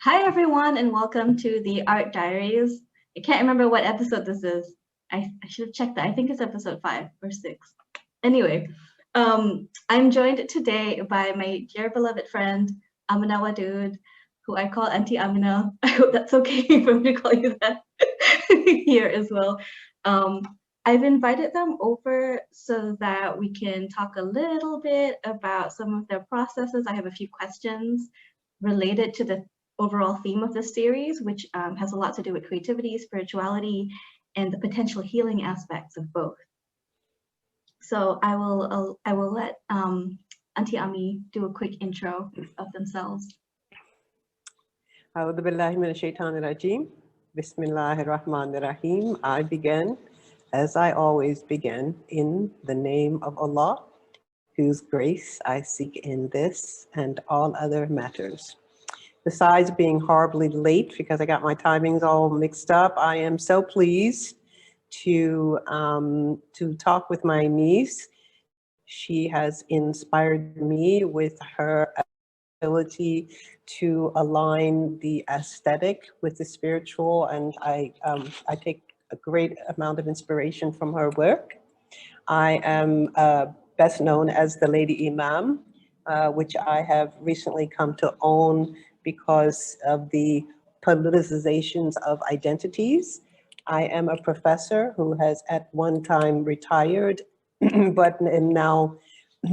Hi, everyone, and welcome to the Art Diaries. I can't remember what episode this is. I should have checked that. I think it's episode 5 or 6. Anyway, I'm joined today by my dear beloved friend, Amina Wadud, who I call Auntie Amina. I hope that's okay for me to call you that here as well. I've invited them over so that we can talk a little bit about some of their processes. I have a few questions related to the overall theme of this series, which has a lot to do with creativity, spirituality, and the potential healing aspects of both. So I will let Auntie Ami do a quick intro of themselves. أعوذ بالله من الشيطان الرجيم. بسم الله الرحمن الرحيم. I begin, as I always begin, in the name of Allah, whose grace I seek in this and all other matters. Besides being horribly late because I got my timings all mixed up, I am so pleased to talk with my niece. She has inspired me with her ability to align the aesthetic with the spiritual, and I take a great amount of inspiration from her work. I am best known as the Lady Imam, which I have recently come to own because of the politicizations of identities. I am a professor who has at one time retired, but am now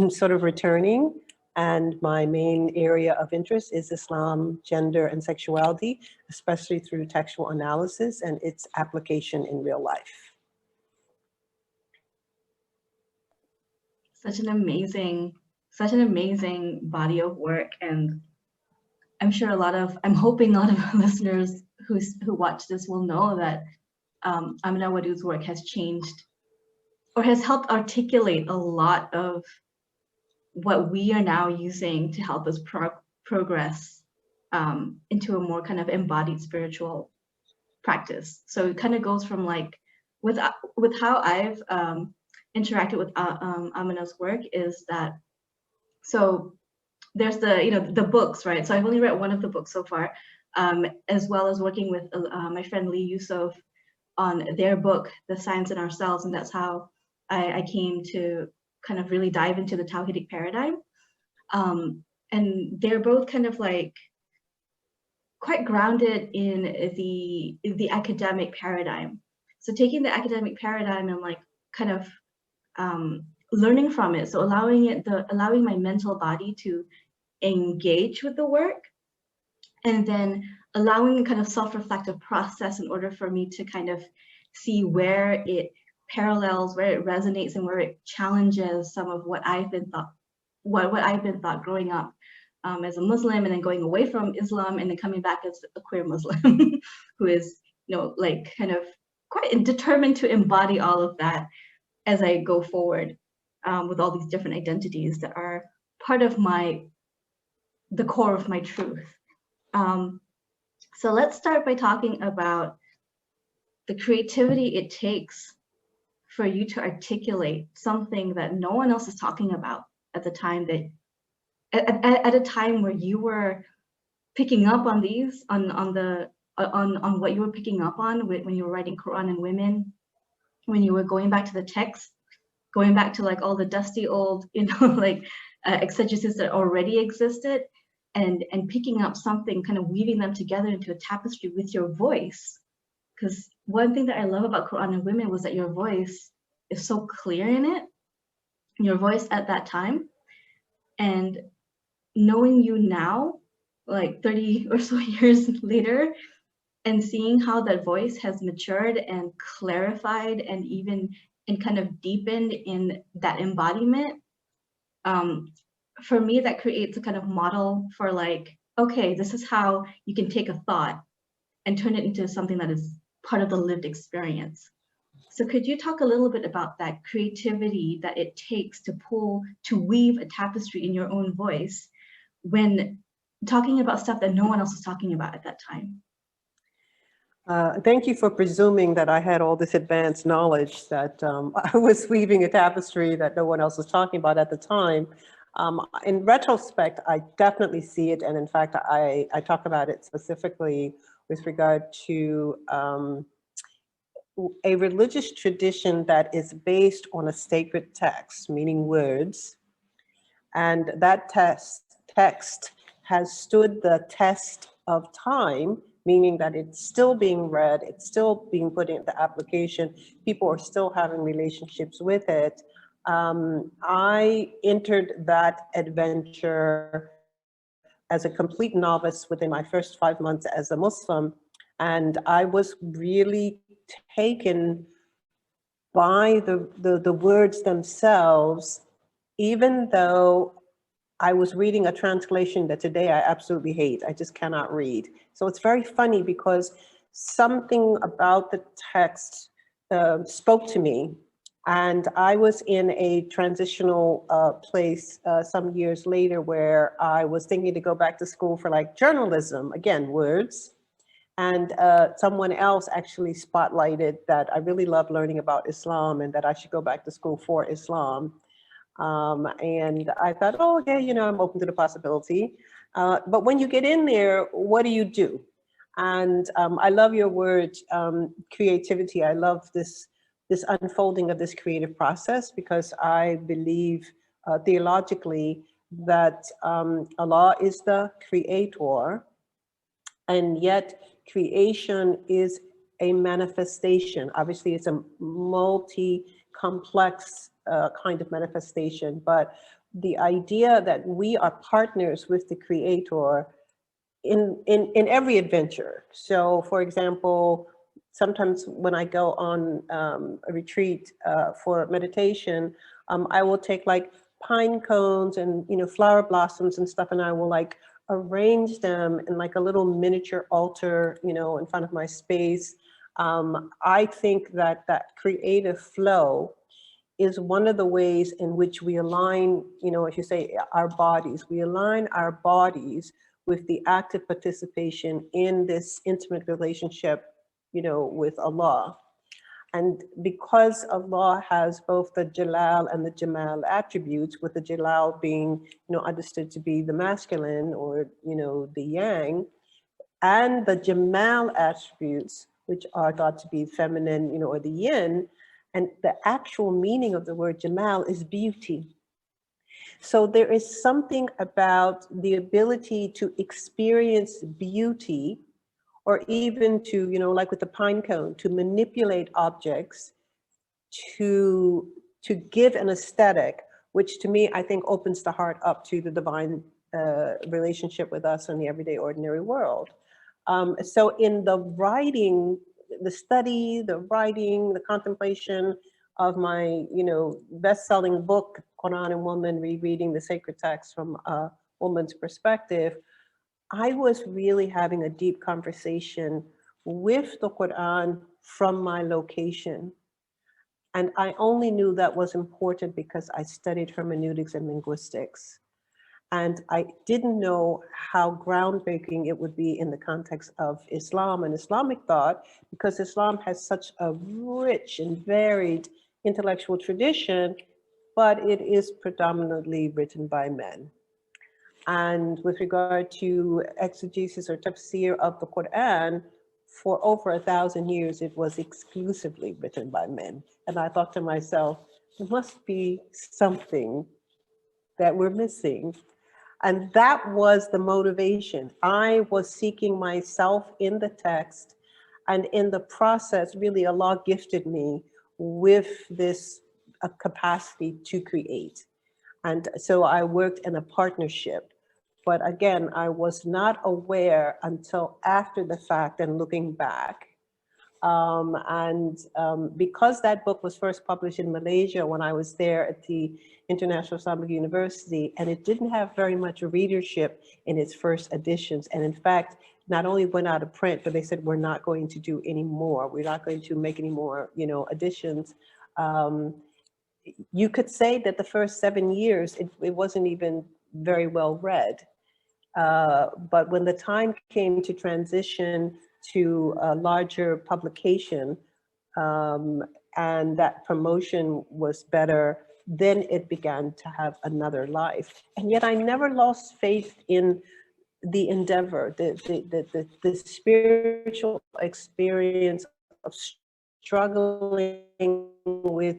sort of returning. And my main area of interest is Islam, gender, and sexuality, especially through textual analysis and its application in real life. Such an amazing body of work, and I'm sure I'm hoping a lot of listeners who watch this will know that Amina Wadud's work has changed or has helped articulate a lot of what we are now using to help us progress into a more kind of embodied spiritual practice. So it kind of goes from like, with how I've interacted with Amina's work is that, so there's the books, right? So I've only read one of the books so far, as well as working with my friend Lee Yusuf on their book, The Science in Ourselves, and that's how I came to kind of really dive into the Tawhidic paradigm. And they're both kind of like quite grounded in the academic paradigm. So taking the academic paradigm and like kind of learning from it, so allowing my mental body to engage with the work, and then allowing a kind of self-reflective process in order for me to kind of see where it parallels, where it resonates, and where it challenges some of what I've been taught growing up as a Muslim, and then going away from Islam, and then coming back as a queer Muslim who is, like kind of quite determined to embody all of that as I go forward with all these different identities that are part of the core of my truth. So let's start by talking about the creativity it takes for you to articulate something that no one else is talking about at the time, that at a time where you were picking up on these, on what you were picking up on when you were writing Qur'an and women, when you were going back to the text, going back to like all the dusty old, like exegesis that already existed, and picking up something, kind of weaving them together into a tapestry with your voice. Because one thing that I love about Qur'an and women was that your voice is so clear in it, your voice at that time. And knowing you now, like 30 or so years later, and seeing how that voice has matured and clarified and kind of deepened in that embodiment, for me, that creates a kind of model for like, okay, this is how you can take a thought and turn it into something that is part of the lived experience. So could you talk a little bit about that creativity that it takes to weave a tapestry in your own voice when talking about stuff that no one else is talking about at that time? Thank you for presuming that I had all this advanced knowledge that I was weaving a tapestry that no one else was talking about at the time. In retrospect, I definitely see it. And in fact, I talk about it specifically with regard to a religious tradition that is based on a sacred text, meaning words. And that text has stood the test of time, meaning that it's still being read, it's still being put into application, people are still having relationships with it. I entered that adventure as a complete novice within my first 5 months as a Muslim, and I was really taken by the words themselves, even though I was reading a translation that today I absolutely hate. I just cannot read. So it's very funny because something about the text spoke to me. And I was in a transitional place some years later where I was thinking to go back to school for like journalism, again, words. And someone else actually spotlighted that I really love learning about Islam and that I should go back to school for Islam. And I thought, oh, okay, you know, I'm open to the possibility. But when you get in there, what do you do? And I love your word, creativity. I love this unfolding of this creative process because I believe theologically that Allah is the creator, and yet creation is a manifestation. Obviously, it's a multi-complex kind of manifestation, but the idea that we are partners with the creator in every adventure. So for example, sometimes when I go on a retreat for meditation, I will take like pine cones and, you know, flower blossoms and stuff, and I will like arrange them in like a little miniature altar, you know, in front of my space. I think that that creative flow is one of the ways in which we align, you know, as you say, our bodies. We align our bodies with the active participation in this intimate relationship, you know, with Allah. And because Allah has both the Jalal and the Jamal attributes, with the Jalal being, you know, understood to be the masculine or, you know, the yang, and the Jamal attributes, which are thought to be feminine, you know, or the yin, and the actual meaning of the word Jamal is beauty. So there is something about the ability to experience beauty, or even to, you know, like with the pine cone, to manipulate objects to give an aesthetic, which to me, I think opens the heart up to the divine relationship with us in the everyday ordinary world. So in the writing, the study, the writing, the contemplation of my, you know, best-selling book, Qur'an and Woman, Rereading the Sacred Text from a Woman's Perspective, I was really having a deep conversation with the Qur'an from my location. And I only knew that was important because I studied hermeneutics and linguistics. And I didn't know how groundbreaking it would be in the context of Islam and Islamic thought, because Islam has such a rich and varied intellectual tradition, but it is predominantly written by men. And with regard to exegesis or tafsir of the Quran, for over 1,000 years, it was exclusively written by men. And I thought to myself, there must be something that we're missing. And that was the motivation. I was seeking myself in the text, and in the process, really, Allah gifted me with this capacity to create. And so I worked in a partnership. But again, I was not aware until after the fact and looking back. Because that book was first published in Malaysia when I was there at the International Islamic University, and it didn't have very much readership in its first editions. And in fact, not only went out of print, but they said, we're not going to do any more. We're not going to make any more, you know, editions. You could say that the first 7 years, it wasn't even very well read. But when the time came to transition to a larger publication, and that promotion was better, then it began to have another life. And yet I never lost faith in the endeavor, the spiritual experience of struggling with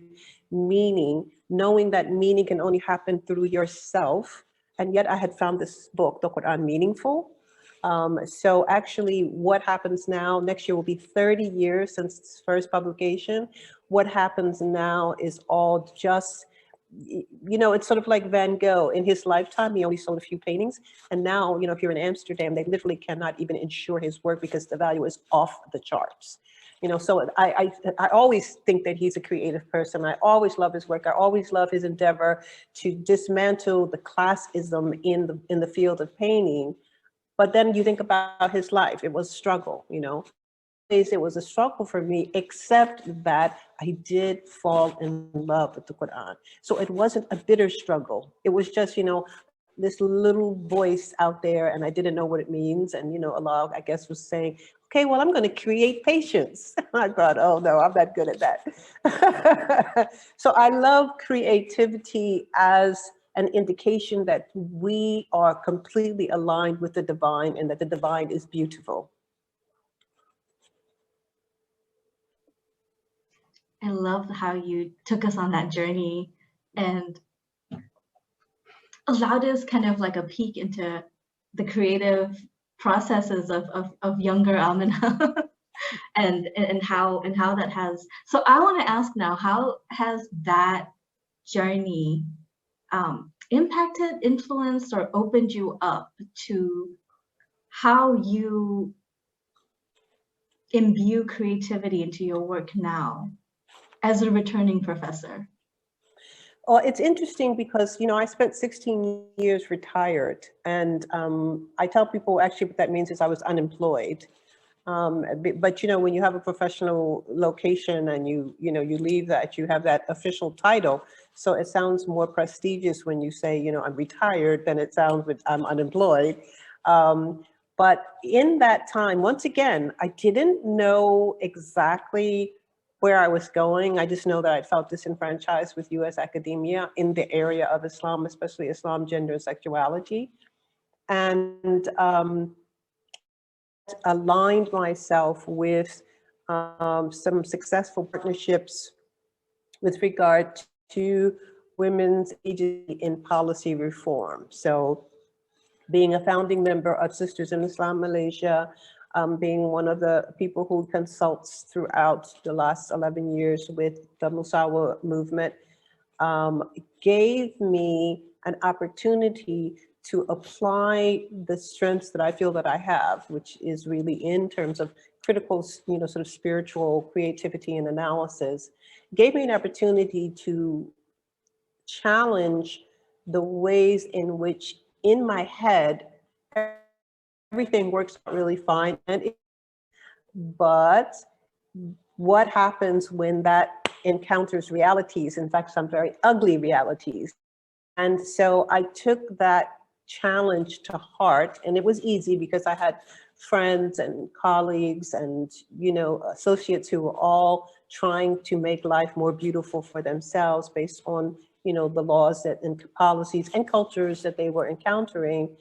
meaning, knowing that meaning can only happen through yourself. And yet I had found this book, the Qur'an, meaningful. So actually what happens now, next year will be 30 years since its first publication. What happens now is all just, it's sort of like Van Gogh. In his lifetime, he only sold a few paintings. And now, if you're in Amsterdam, they literally cannot even insure his work because the value is off the charts. So I always think that he's a creative person. I always love his work. I always love his endeavor to dismantle the classism in the field of painting. But then you think about his life, it was a struggle, It was a struggle for me, except that I did fall in love with the Quran. So it wasn't a bitter struggle. It was just, this little voice out there, and I didn't know what it means. And, Allah, I guess, was saying, okay, well, I'm going to create patience. I thought, oh no, I'm not good at that. So I love creativity as an indication that we are completely aligned with the divine and that the divine is beautiful. I love how you took us on that journey and allowed us kind of like a peek into the creative processes of younger Amina and how that has. So I want to ask now, how has that journey impacted, influenced, or opened you up to how you imbue creativity into your work now as a returning professor? Well, it's interesting because, I spent 16 years retired, and I tell people actually what that means is I was unemployed. But when you have a professional location and you leave that, you have that official title. So it sounds more prestigious when you say, I'm retired than it sounds when I'm unemployed. But in that time, once again, I didn't know exactly where I was going. I just know that I felt disenfranchised with US academia in the area of Islam, especially Islam, gender, and sexuality. And aligned myself with some successful partnerships with regard to women's agency in policy reform. So being a founding member of Sisters in Islam Malaysia, being one of the people who consults throughout the last 11 years with the Musawa movement, gave me an opportunity to apply the strengths that I feel that I have, which is really in terms of critical, sort of spiritual creativity and analysis, gave me an opportunity to challenge the ways in which in my head, everything works out really fine. But what happens when that encounters realities, in fact, some very ugly realities? And so I took that challenge to heart, and it was easy because I had friends and colleagues and associates who were all trying to make life more beautiful for themselves based on the laws and policies and cultures that they were encountering.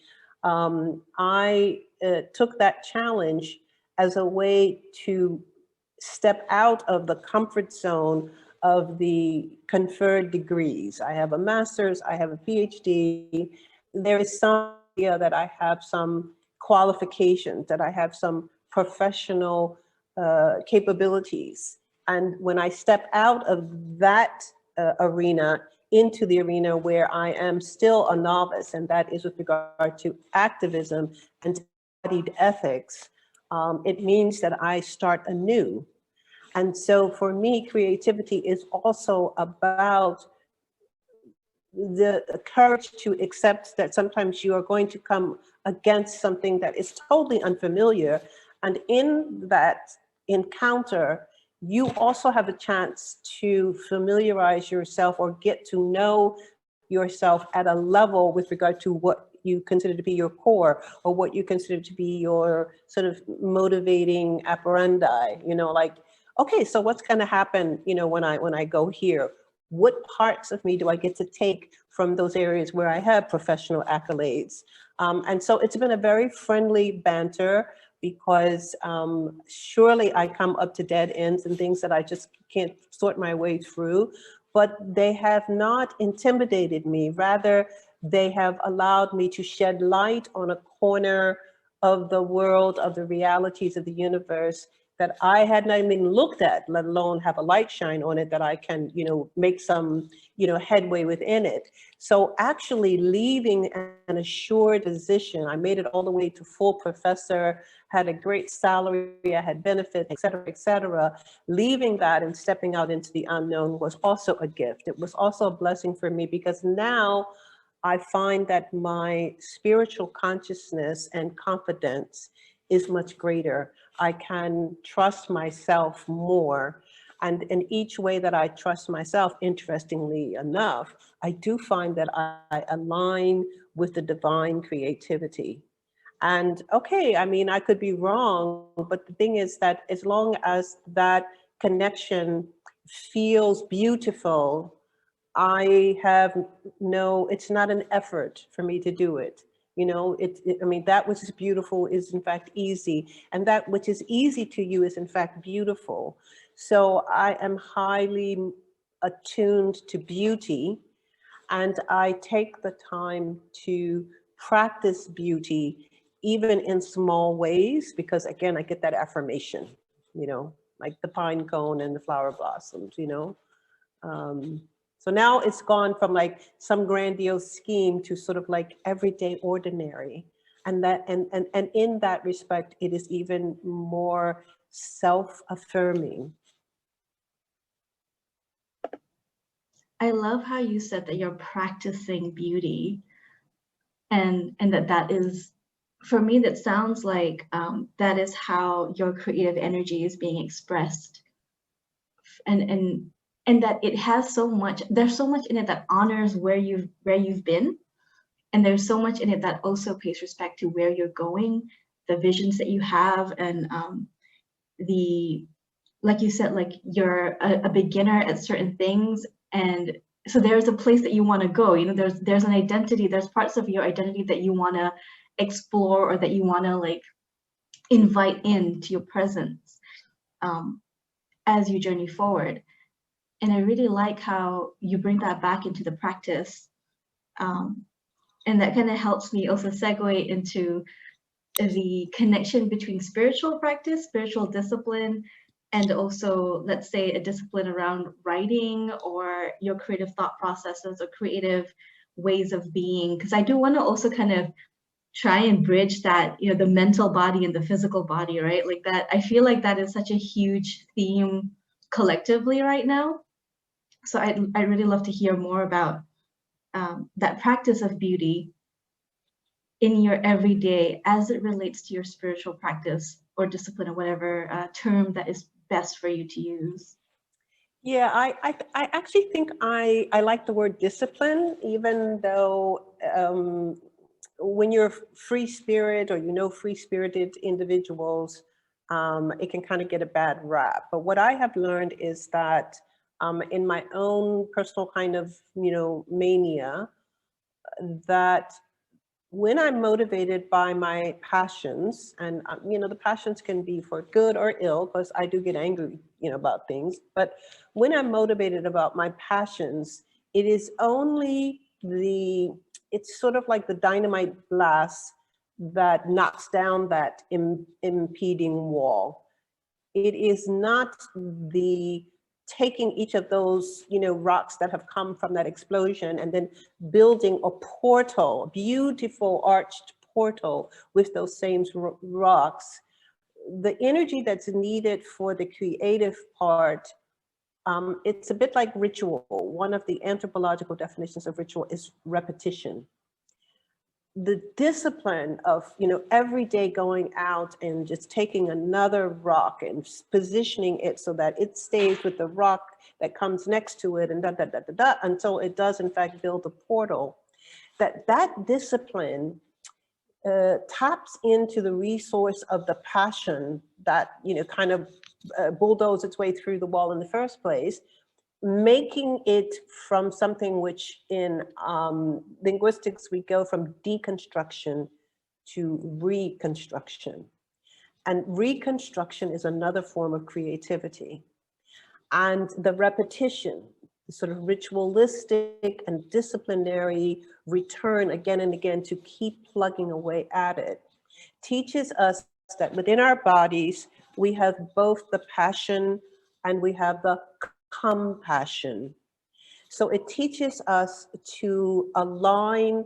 I took that challenge as a way to step out of the comfort zone of the conferred degrees. I have a master's, I have a PhD. There is some idea that I have some qualifications, that I have some professional capabilities. And when I step out of that arena into the arena where I am still a novice, and that is with regard to activism and embodied ethics, it means that I start anew. And so for me, creativity is also about the courage to accept that sometimes you are going to come against something that is totally unfamiliar. And in that encounter, you also have a chance to familiarize yourself or get to know yourself at a level with regard to what you consider to be your core or what you consider to be your sort of motivating operandi, like, okay, so what's going to happen, when I go here? what parts of me do I get to take from those areas where I have professional accolades? And so it's been a very friendly banter, because surely I come up to dead ends and things that I just can't sort my way through, but they have not intimidated me. Rather, they have allowed me to shed light on a corner of the world, of the realities of the universe that I had not even looked at, let alone have a light shine on it that I can, make some, headway within it. So actually leaving an assured position, I made it all the way to full professor, had a great salary, I had benefits, et cetera. Leaving that and stepping out into the unknown was also a gift. It was also a blessing for me, because now I find that my spiritual consciousness and confidence is much greater. I can trust myself more. And in each way that I trust myself, interestingly enough, I do find that I align with the divine creativity. And okay, I mean, I could be wrong, but the thing is that as long as that connection feels beautiful, I have it's not an effort for me to do it. I mean, that which is beautiful is in fact easy, and that which is easy to you is in fact beautiful. So I am highly attuned to beauty, and I take the time to practice beauty, even in small ways, because again, I get that affirmation, like the pine cone and the flower blossoms. Um, so now it's gone from like some grandiose scheme to sort of like everyday ordinary. And in that respect, it is even more self-affirming. I love how you said that you're practicing beauty, and that is, for me, that sounds like that is how your creative energy is being expressed, and that it has so much. There's so much in it that honors where you've been, and there's so much in it that also pays respect to where you're going, the visions that you have, and the like you said, like you're a beginner at certain things, and so there's a place that you want to go. There's an identity, there's parts of your identity that you want to explore, or that you want to like invite into your presence as you journey forward. And I really like how you bring that back into the practice, and that kind of helps me also segue into the connection between spiritual practice, spiritual discipline, and also, let's say, a discipline around writing or your creative thought processes or creative ways of being. Because I do want to also kind of try and bridge that, the mental body and the physical body, right? Like that, I feel like that is such a huge theme collectively right now. So I'd really love to hear more about that practice of beauty in your everyday as it relates to your spiritual practice or discipline, or whatever term that is best for you to use. Yeah, I actually think I like the word discipline, even though when you're free spirit, or free spirited individuals, it can kind of get a bad rap. But what I have learned is that in my own personal kind of mania, that when I'm motivated by my passions, and the passions can be for good or ill, because I do get angry, about things. But when I'm motivated about my passions, it is only it's sort of like the dynamite blast that knocks down that impeding wall. It is not the taking each of those, rocks that have come from that explosion and then building a portal, a beautiful arched portal with those same rocks. The energy that's needed for the creative part, it's a bit like ritual. One of the anthropological definitions of ritual is repetition. The discipline of every day going out and just taking another rock and positioning it so that it stays with the rock that comes next to it, and until it does in fact build a portal. That discipline taps into the resource of the passion that kind of bulldozed its way through the wall in the first place. making it from something which in linguistics we go from deconstruction to reconstruction. And reconstruction is another form of creativity. And the repetition, the sort of ritualistic and disciplinary return again and again to keep plugging away at it, teaches us that within our bodies, we have both the passion and we have the compassion. So it teaches us to align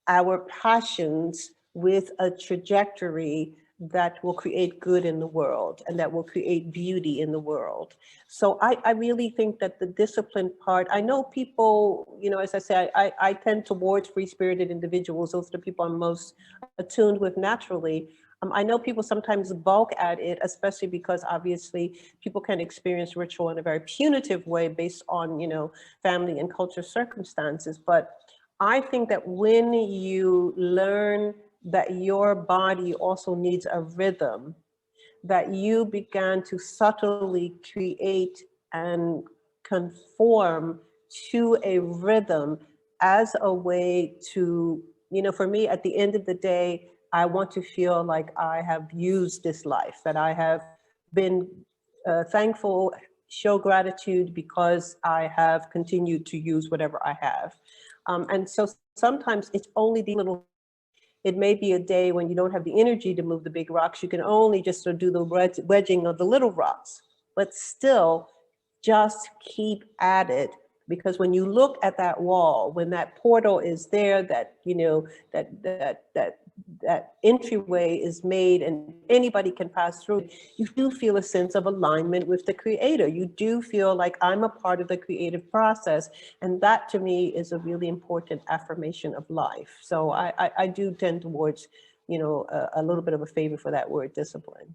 our passions with a trajectory that will create good in the world and that will create beauty in the world. So I really think that the discipline part, I know people, you know, as I say, I tend towards free-spirited individuals. Those are the people I'm most attuned with naturally. I know people sometimes balk at it, especially because obviously people can experience ritual in a very punitive way based on, you know, family and culture circumstances. But I think that when you learn that your body also needs a rhythm, that you began to subtly create and conform to a rhythm as a way to, you know, for me, at the end of the day, I want to feel like I have used this life, that I have been thankful, show gratitude because I have continued to use whatever I have. And so sometimes it's only the little, it may be a day when you don't have the energy to move the big rocks. You can only just sort of do the wedging of the little rocks, but still just keep at it. Because when you look at that wall, when that portal is there, that, you know, that entryway is made and anybody can pass through, you do feel a sense of alignment with the creator. You do feel like I'm a part of the creative process. And that to me is a really important affirmation of life. So I do tend towards, you know, a little bit of a favor for that word discipline.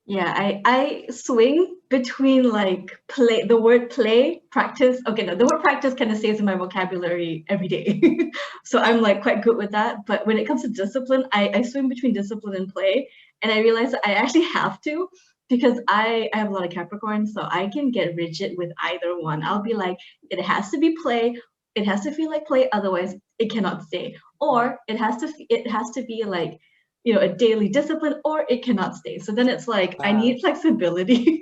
Yeah, I swing between like play, the word play, practice. Okay, no, the word practice kind of stays in my vocabulary every day. So I'm like quite good with that. But when it comes to discipline, I swing between discipline and play. And I realize that I actually have to, because I have a lot of Capricorn, so I can get rigid with either one. I'll be like, it has to be play, it has to feel like play, otherwise it cannot stay. Or it has to be like, you know, a daily discipline, or it cannot stay. So then it's like, I need flexibility.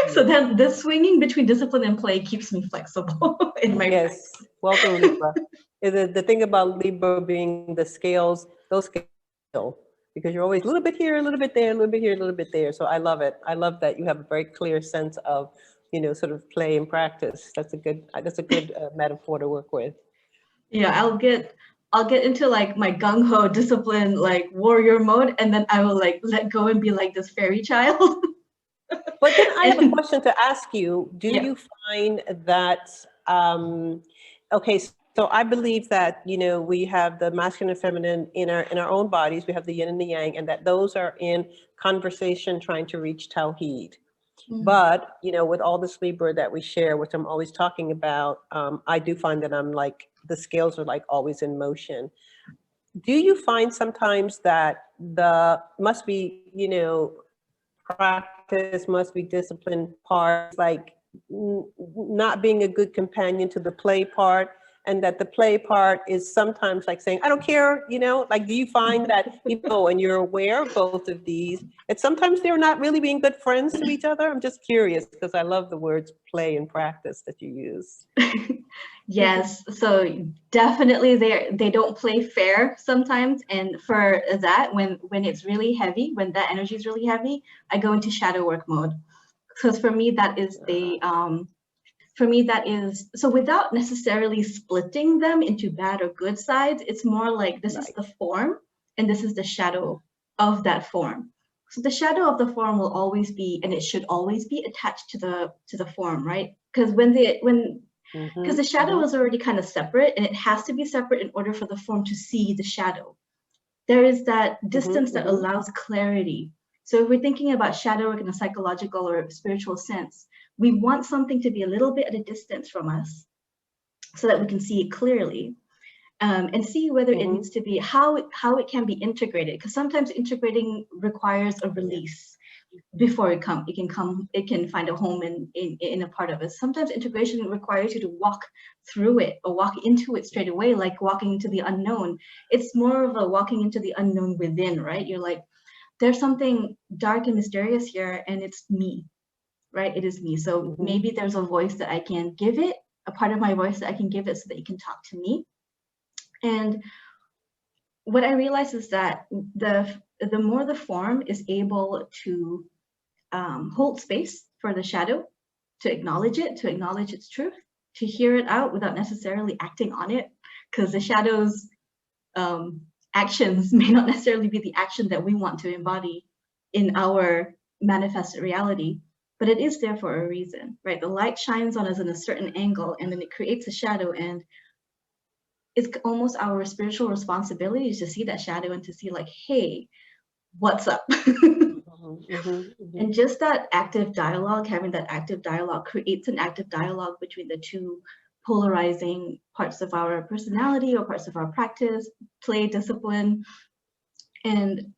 So then the swinging between discipline and play keeps me flexible in my Yes, practice. welcome Libra. The thing about Libra being the scales, those scales, because you're always a little bit here, a little bit there, a little bit here, a little bit there. So I love it. I love that you have a very clear sense of, you know, sort of play and practice. That's a good metaphor to work with. Yeah, I'll get into like my gung ho discipline, like warrior mode, and then I will like let go and be like this fairy child. But then I have a question to ask you. Do Yeah. you find that, okay, so I believe that, you know, we have the masculine and feminine in our own bodies. We have the yin and the yang, and that those are in conversation trying to reach Tawheed. But, you know, with all this Libra that we share, which I'm always talking about, I do find that I'm like, the scales are like always in motion. Do you find sometimes that must be, you know, practice, must be discipline part, like not being a good companion to the play part, and that the play part is sometimes like saying, I don't care, you know, like, do you find that, you know, and you're aware of both of these, and sometimes they're not really being good friends to each other? I'm just curious because I love the words play and practice that you use. Yes, so definitely they don't play fair sometimes, and for that, when it's really heavy, when that energy is really heavy, I go into shadow work mode. Because for me that is so without necessarily splitting them into bad or good sides, it's more like this is the form and this is the shadow of that form. So the shadow of the form will always be, and it should always be, attached to the form, right? Because because the shadow is already kind of separate, and it has to be separate in order for the form to see the shadow. There is that distance that allows clarity. So if we're thinking about shadow work in a psychological or spiritual sense, we want something to be a little bit at a distance from us so that we can see it clearly, and see whether it needs to be, how it can be integrated. Because sometimes integrating requires a release. before it can find a home in a part of us. Sometimes integration requires you to walk through it or walk into it straight away, like walking into the unknown. It's more of a walking into the unknown within, right? You're like, there's something dark and mysterious here, and it's me, right? It is me. So maybe there's a voice that I can give it, a part of my voice that I can give it so that you can talk to me. And what I realized is that the more the form is able to hold space for the shadow, to acknowledge it, to acknowledge its truth, to hear it out without necessarily acting on it, because the shadow's actions may not necessarily be the action that we want to embody in our manifested reality, but it is there for a reason, right? The light shines on us in a certain angle, and then it creates a shadow, and it's almost our spiritual responsibility to see that shadow and to see like, hey, what's up? And just that active dialogue, having that active dialogue creates an active dialogue between the two polarizing parts of our personality or parts of our practice, play, discipline. And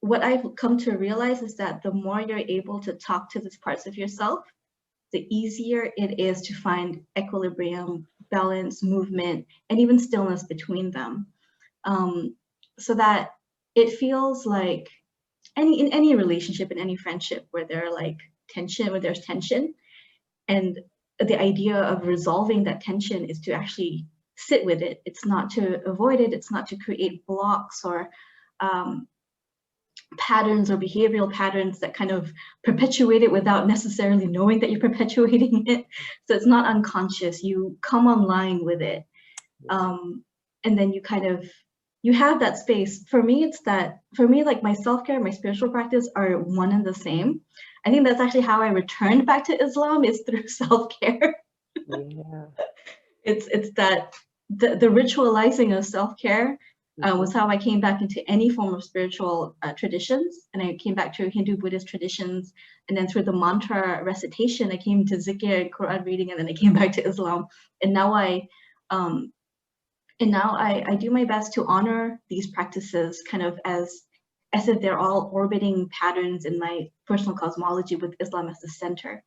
what I've come to realize is that the more you're able to talk to these parts of yourself, the easier it is to find equilibrium, balance, movement, and even stillness between them. So that it feels like in any relationship, in any friendship where there's tension, and the idea of resolving that tension is to actually sit with it. It's not to avoid it. It's not to create blocks or patterns or behavioral patterns that kind of perpetuate it without necessarily knowing that you're perpetuating it. So it's not unconscious. You come online with it. And then you have that space. For me, like my self-care, my spiritual practice are one and the same. I think that's actually how I returned back to Islam, is through self-care. Yeah. It's that the ritualizing of self-care was how I came back into any form of spiritual traditions. And I came back to Hindu Buddhist traditions. And then through the mantra recitation, I came to zikr, Qur'an reading, and then I came back to Islam. And now I do my best to honor these practices kind of as if they're all orbiting patterns in my personal cosmology, with Islam as the center.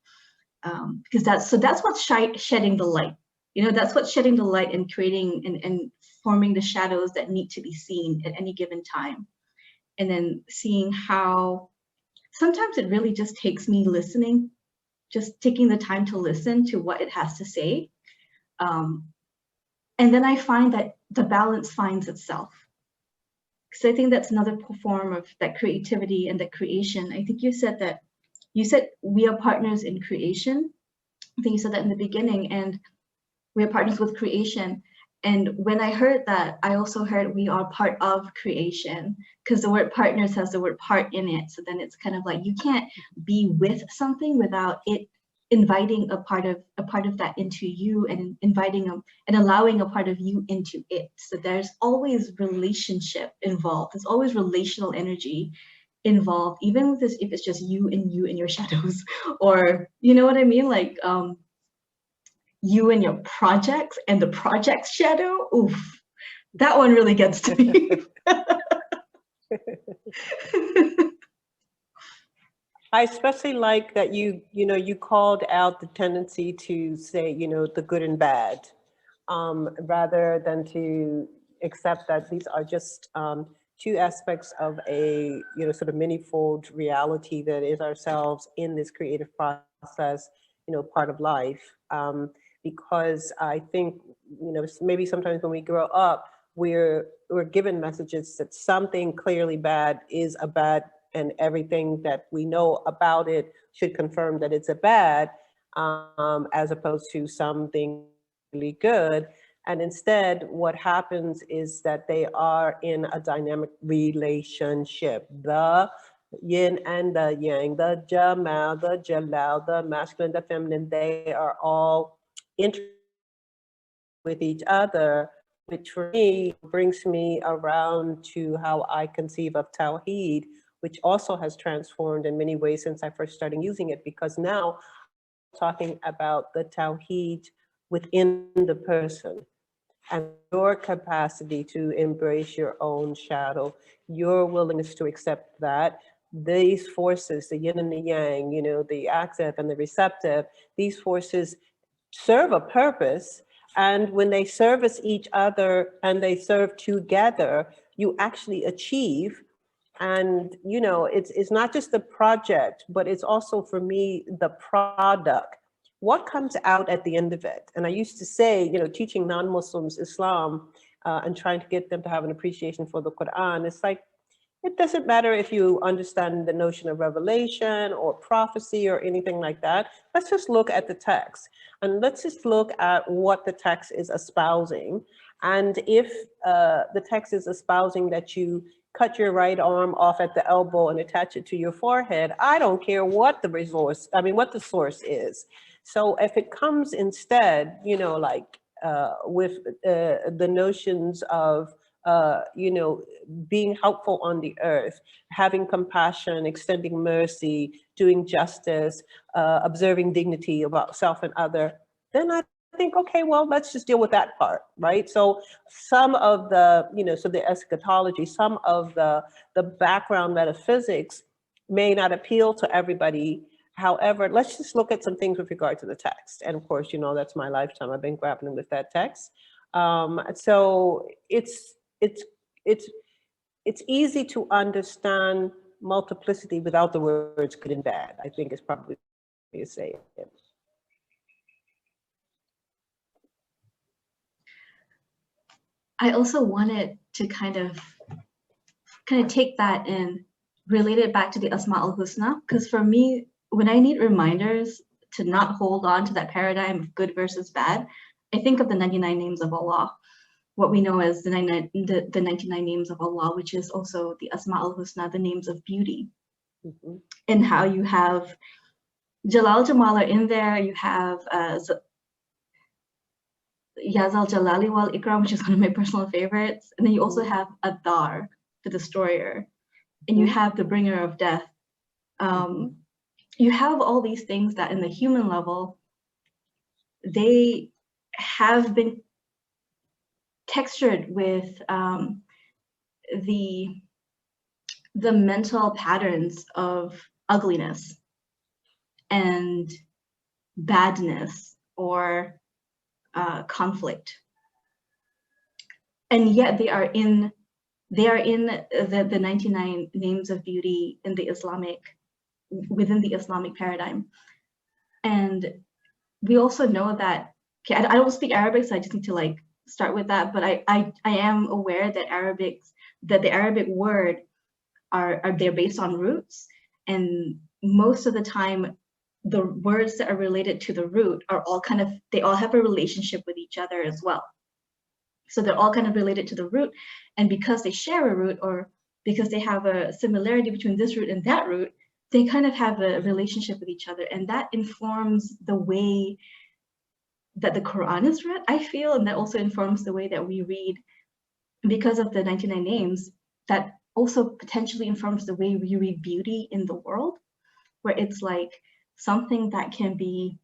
Because that's what's shedding the light. That's what's shedding the light and creating and forming the shadows that need to be seen at any given time. And then seeing how sometimes it really just takes me listening, just taking the time to listen to what it has to say. And then I find that the balance finds itself. Because I think that's another form of that creativity and that creation. I think you said we are partners in creation. I think you said that in the beginning, and we are partners with creation. And when I heard that, I also heard we are part of creation, because the word partners has the word part in it. So then it's kind of like you can't be with something without it inviting a part of that into you, and inviting and allowing a part of you into it. So there's always relationship involved. There's always relational energy involved, even with this, if it's just you and your shadows, or you know what I mean, like you and your projects and the project's shadow. Oof, that one really gets to me. I especially like that you called out the tendency to say, the good and bad, rather than to accept that these are just two aspects of a, sort of manifold reality that is ourselves in this creative process, part of life. Because I think, maybe sometimes when we grow up, we're given messages that something clearly bad is a bad, and everything that we know about it should confirm that it's a bad, as opposed to something really good. And instead, what happens is that they are in a dynamic relationship. The yin and the yang, the jamal, the jalal, the masculine, the feminine, they are all intertwined with each other, which for me brings me around to how I conceive of Tawheed, which also has transformed in many ways since I first started using it, because now I'm talking about the Tawheed within the person and your capacity to embrace your own shadow, your willingness to accept that, these forces, the yin and the yang, you know, the active and the receptive, these forces serve a purpose. And when they service each other and they serve together, you actually achieve. And, you know, it's not just the project, but it's also, for me, the product. What comes out at the end of it? And I used to say, you know, teaching non-Muslims Islam and trying to get them to have an appreciation for the Qur'an, it's like, it doesn't matter if you understand the notion of revelation or prophecy or anything like that. Let's just look at the text, and let's just look at what the text is espousing. And if the text is espousing that you cut your right arm off at the elbow and attach it to your forehead, I don't care what the what the source is. So if it comes instead, you know, like with the notions of you know, being helpful on the earth, having compassion, extending mercy, doing justice, observing dignity about self and other, then I think, okay, well, let's just deal with that part, right? So some of the, you know, so the eschatology, some of the background metaphysics may not appeal to everybody. However, let's just look at some things with regard to the text. And of course, you know, that's my lifetime. I've been grappling with that text. So it's easy to understand multiplicity without the words good and bad, I think is probably what you say it. I also wanted to kind of take that and relate it back to the Asma ul-Husnaa, because for me, when I need reminders to not hold on to that paradigm of good versus bad, I think of the 99 names of Allah, what we know as the 99 names of Allah, which is also the Asma ul-Husnaa, the names of beauty. Mm-hmm. And how you have Jalal Jamal are in there, you have Yazal Jalali wal Ikram, which is one of my personal favorites. And then you also have Adar, the destroyer. And you have the bringer of death. You have all these things that in the human level, they have been textured with the mental patterns of ugliness and badness or conflict, and yet they are in the 99 names of beauty in the within the Islamic paradigm. And we also know that, okay, I don't speak Arabic, so I just need to like start with that, but I am aware that the Arabic word they're based on roots, and most of the time the words that are related to the root are all they all have a relationship with each other as well. So they're all kind of related to the root, and because they share a root, or because they have a similarity between this root and that root, they kind of have a relationship with each other, and that informs the way that the Quran is read, I feel, and that also informs the way that we read. Because of the 99 names, that also potentially informs the way we read beauty in the world, where it's like something that can be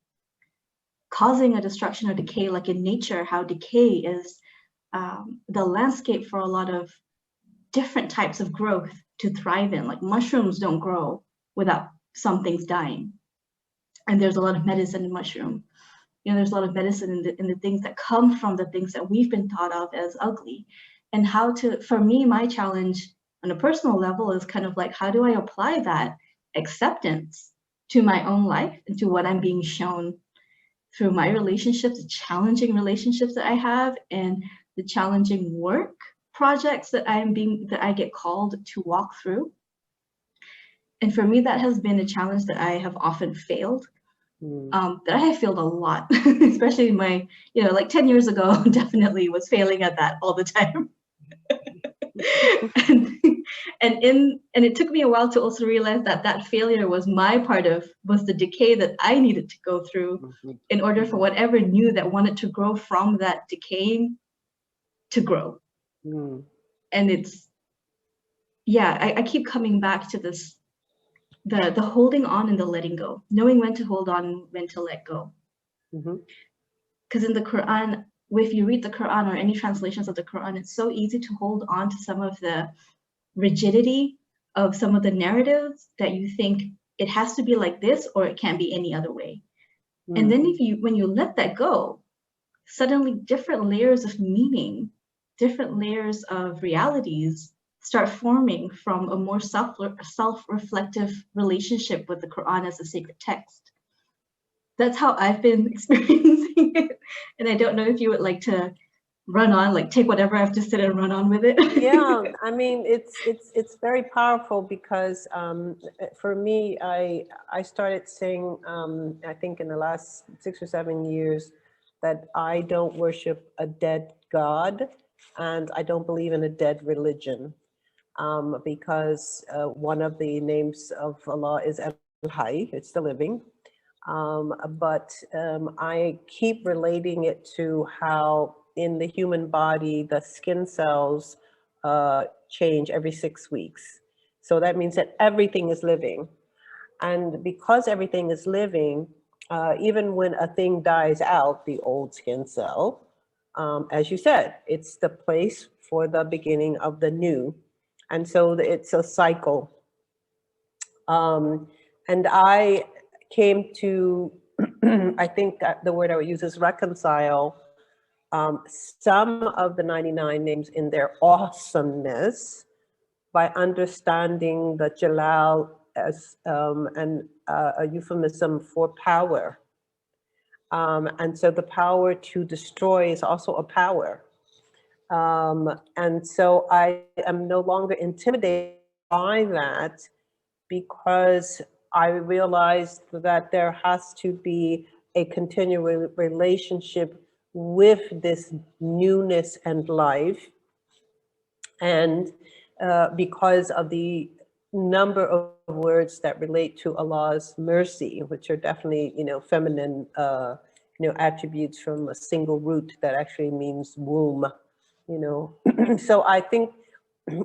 causing a destruction or decay, like in nature, how decay is the landscape for a lot of different types of growth to thrive in. Like mushrooms don't grow without some things dying. And there's a lot of medicine in mushroom. You know, there's a lot of medicine in the things that come from the things that we've been thought of as ugly. And how to, for me, my challenge on a personal level is kind of like, how do I apply that acceptance to my own life and to what I'm being shown through my relationships, the challenging relationships that I have, and the challenging work projects that I get called to walk through. And for me, that has been a challenge that I have often failed. That I have failed a lot, especially my, like 10 years ago, definitely was failing at that all the time. and it took me a while to also realize that failure was the decay that I needed to go through in order for whatever new that wanted to grow from that decaying to grow. And it's, I keep coming back to this, the holding on and the letting go, knowing when to hold on, when to let go. Because in the Quran, if you read the Quran or any translations of the Quran, it's so easy to hold on to some of the rigidity of some of the narratives that you think it has to be like this or it can't be any other way. And then when you let that go, suddenly different layers of meaning, different layers of realities start forming from a more self-reflective relationship with the Quran as a sacred text. That's how I've been experiencing it. And I don't know if you would like to run on, like take whatever I've just said and run on with it. Yeah, I mean, it's very powerful because for me, I started saying, I think in the last 6 or 7 years, that I don't worship a dead God and I don't believe in a dead religion, because one of the names of Allah is El-Hayy, it's the living. But I keep relating it to how in the human body, the skin cells change every 6 weeks. So that means that everything is living. And because everything is living, even when a thing dies out, the old skin cell, as you said, it's the place for the beginning of the new. And so it's a cycle. And I came to, I think the word I would use is reconcile some of the 99 names in their awesomeness by understanding the Jalal as a euphemism for power. And so the power to destroy is also a power. And so I am no longer intimidated by that, because I realized that there has to be a continual relationship with this newness and life. And because of the number of words that relate to Allah's mercy, which are definitely, feminine, attributes from a single root that actually means womb, So I think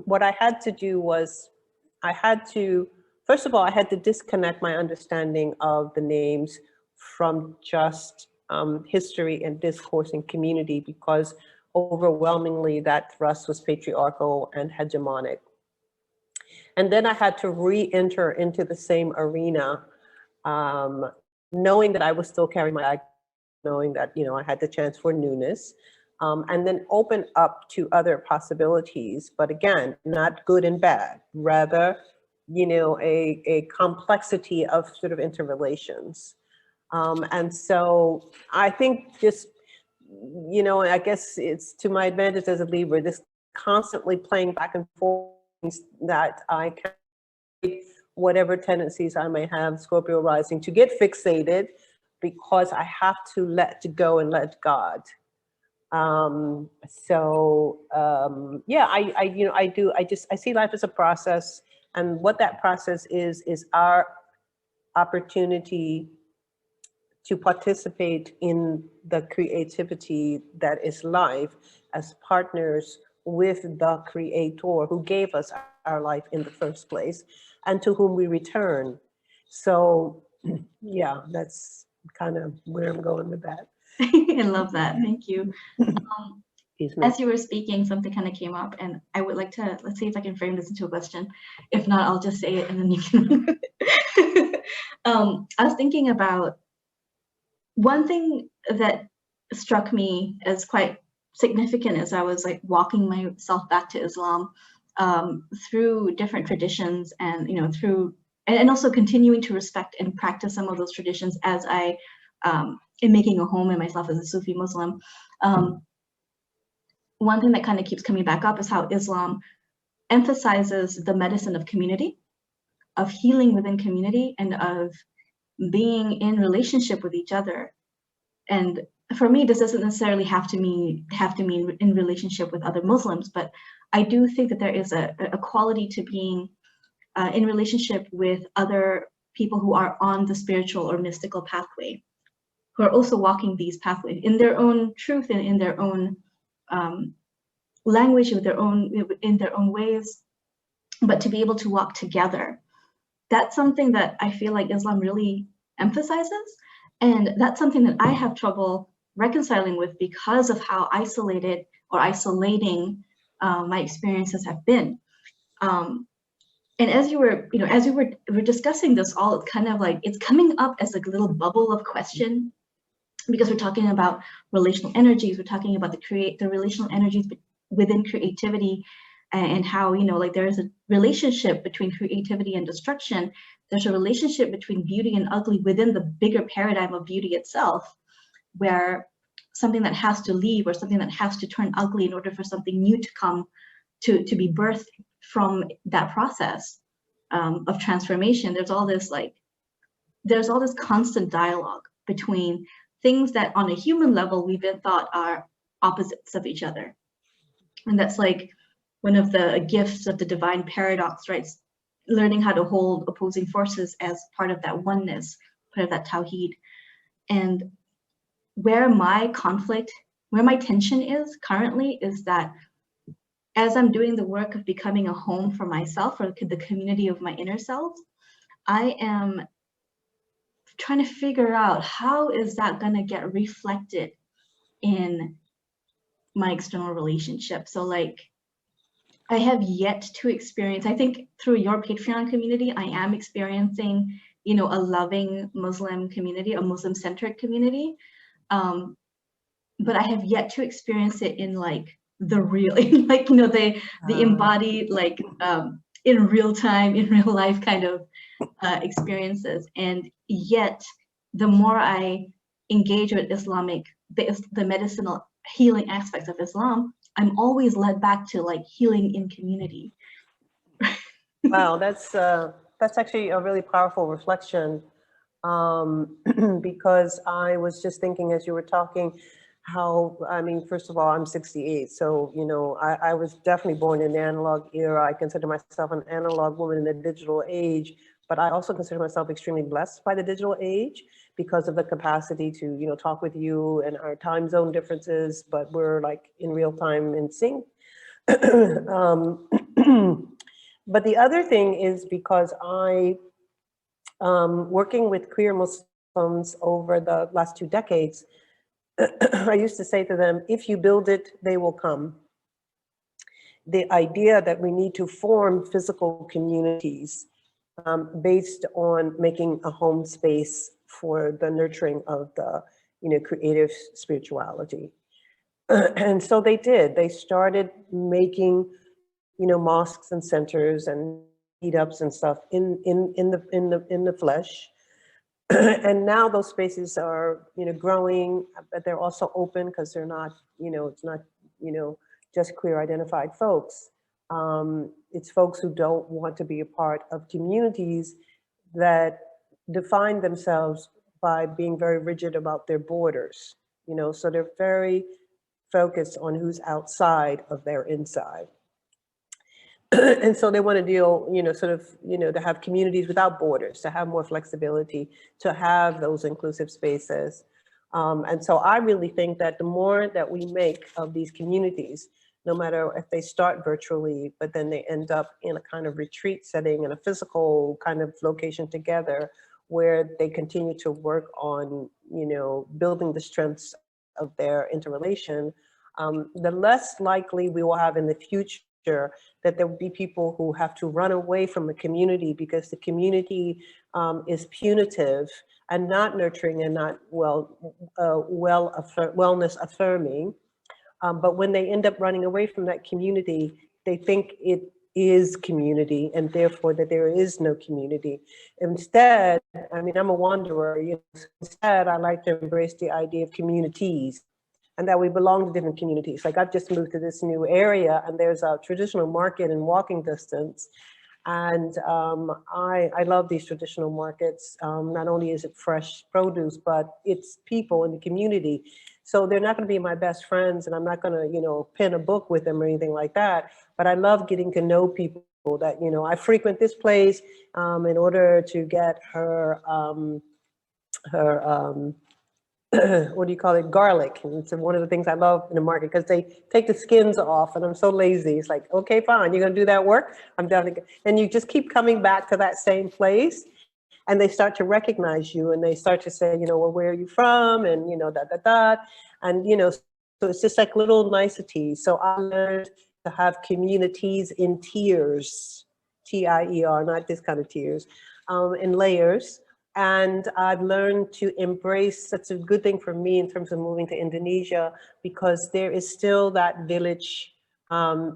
what I had to do was first of all, I had to disconnect my understanding of the names from just history and discourse and community, because overwhelmingly that thrust was patriarchal and hegemonic. And then I had to re-enter into the same arena, knowing that I was still carrying my bag, knowing that, I had the chance for newness, and then open up to other possibilities. But again, not good and bad, rather, a complexity of sort of interrelations. And so I think just, I guess it's to my advantage as a Libra, this constantly playing back and forth that I can, whatever tendencies I may have, Scorpio rising, to get fixated because I have to let go and let God. Yeah, I see life as a process, and what that process is our opportunity to participate in the creativity that is life as partners with the Creator who gave us our life in the first place and to whom we return. So yeah, that's kind of where I'm going with that. I love that. Thank you. As you were speaking, something kind of came up, and I would like to, let's see if I can frame this into a question. If not, I'll just say it and then you can. I was thinking about one thing that struck me as quite significant as I was like walking myself back to Islam, through different traditions, and and also continuing to respect and practice some of those traditions as I am making a home in myself as a Sufi Muslim. One thing that kind of keeps coming back up is how Islam emphasizes the medicine of community, of healing within community, and of being in relationship with each other. And for me, this doesn't necessarily have to mean in relationship with other Muslims, but I do think that there is a quality to being in relationship with other people who are on the spiritual or mystical pathway, who are also walking these pathways in their own truth and in their own language, in their own ways, but to be able to walk together. That's something that I feel like Islam really emphasizes, and that's something that I have trouble reconciling with because of how isolated or isolating my experiences have been. And as you were, as we were discussing this all, it's kind of like it's coming up as like a little bubble of question, because we're talking about relational energies, we're talking about the relational energies within creativity, and how, like there's a relationship between creativity and destruction. There's a relationship between beauty and ugly within the bigger paradigm of beauty itself, where something that has to leave or something that has to turn ugly in order for something new to come, to be birthed from that process of transformation. There's all this constant dialogue between things that on a human level we've been thought are opposites of each other. And that's like one of the gifts of the divine paradox, right? Learning how to hold opposing forces as part of that oneness, part of that tawheed. And where my tension is currently is that as I'm doing the work of becoming a home for myself, or the community of my inner self, I am trying to figure out how is that going to get reflected in my external relationship. So like, I have yet to experience, I think through your Patreon community, I am experiencing, a loving Muslim community, a Muslim-centered community. But I have yet to experience it in like the real, like, the embodied, like in real time, in real life kind of experiences. And yet, the more I engage with the medicinal healing aspects of Islam, I'm always led back to like healing in community. Wow, that's actually a really powerful reflection, because I was just thinking as you were talking how, I mean, first of all, I'm 68, so, I was definitely born in the analog era. I consider myself an analog woman in the digital age, but I also consider myself extremely blessed by the digital age because of the capacity to, talk with you and our time zone differences, but we're like in real time in sync. But the other thing is because working with queer Muslims over the last 2 decades, I used to say to them, if you build it, they will come. The idea that we need to form physical communities based on making a home space for the nurturing of the, creative spirituality. And so they did. They started making, mosques and centers and meetups and stuff in the flesh. And now those spaces are, growing, but they're also open because they're not, it's not, just queer identified folks. It's folks who don't want to be a part of communities that define themselves by being very rigid about their borders, so they're very focused on who's outside of their inside. And so they want to deal, sort of, to have communities without borders, to have more flexibility, to have those inclusive spaces. And so I really think that the more that we make of these communities, no matter if they start virtually, but then they end up in a kind of retreat setting in a physical kind of location together, where they continue to work on, building the strengths of their interrelation, the less likely we will have in the future that there will be people who have to run away from the community because the community is punitive and not nurturing and not wellness affirming. But when they end up running away from that community, they think it is community and therefore that there is no community. Instead, I mean, I'm a wanderer. Instead, I like to embrace the idea of communities and that we belong to different communities. Like I've just moved to this new area and there's a traditional market in walking distance. And I love these traditional markets. Not only is it fresh produce, but it's people in the community. So they're not going to be my best friends and I'm not going to, pen a book with them or anything like that. But I love getting to know people that, I frequent this place in order to get her, what do you call it, garlic. And it's one of the things I love in the market because they take the skins off and I'm so lazy. It's like, okay, fine, you're gonna do that work? I'm definitely, and you just keep coming back to that same place and they start to recognize you and they start to say, well, where are you from? And, and, so it's just like little niceties. So I learned to have communities in tiers. T-I-E-R, not this kind of tears, in layers. And I've learned to embrace, that's a good thing for me in terms of moving to Indonesia, because there is still that village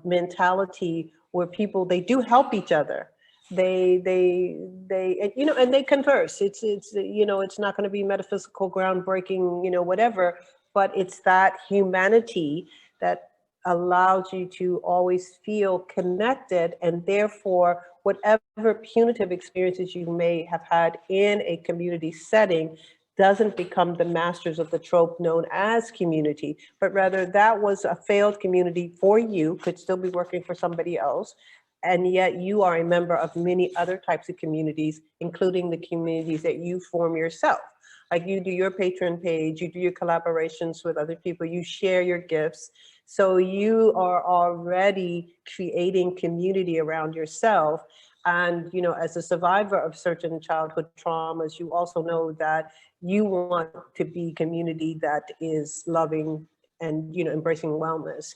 mentality where people, they do help each other. You know, and they converse. You know, it's not going to be metaphysical, groundbreaking, you know, whatever, but it's that humanity that allows you to always feel connected, and therefore whatever punitive experiences you may have had in a community setting doesn't become the masters of the trope known as community, but rather that was a failed community for you, could still be working for somebody else, and yet you are a member of many other types of communities, including the communities that you form yourself. Like you do your Patreon page, you do your collaborations with other people, you share your gifts. So you are already creating community around yourself. And, you know, as a survivor of certain childhood traumas, you also know that you want to be community that is loving and, you know, embracing wellness.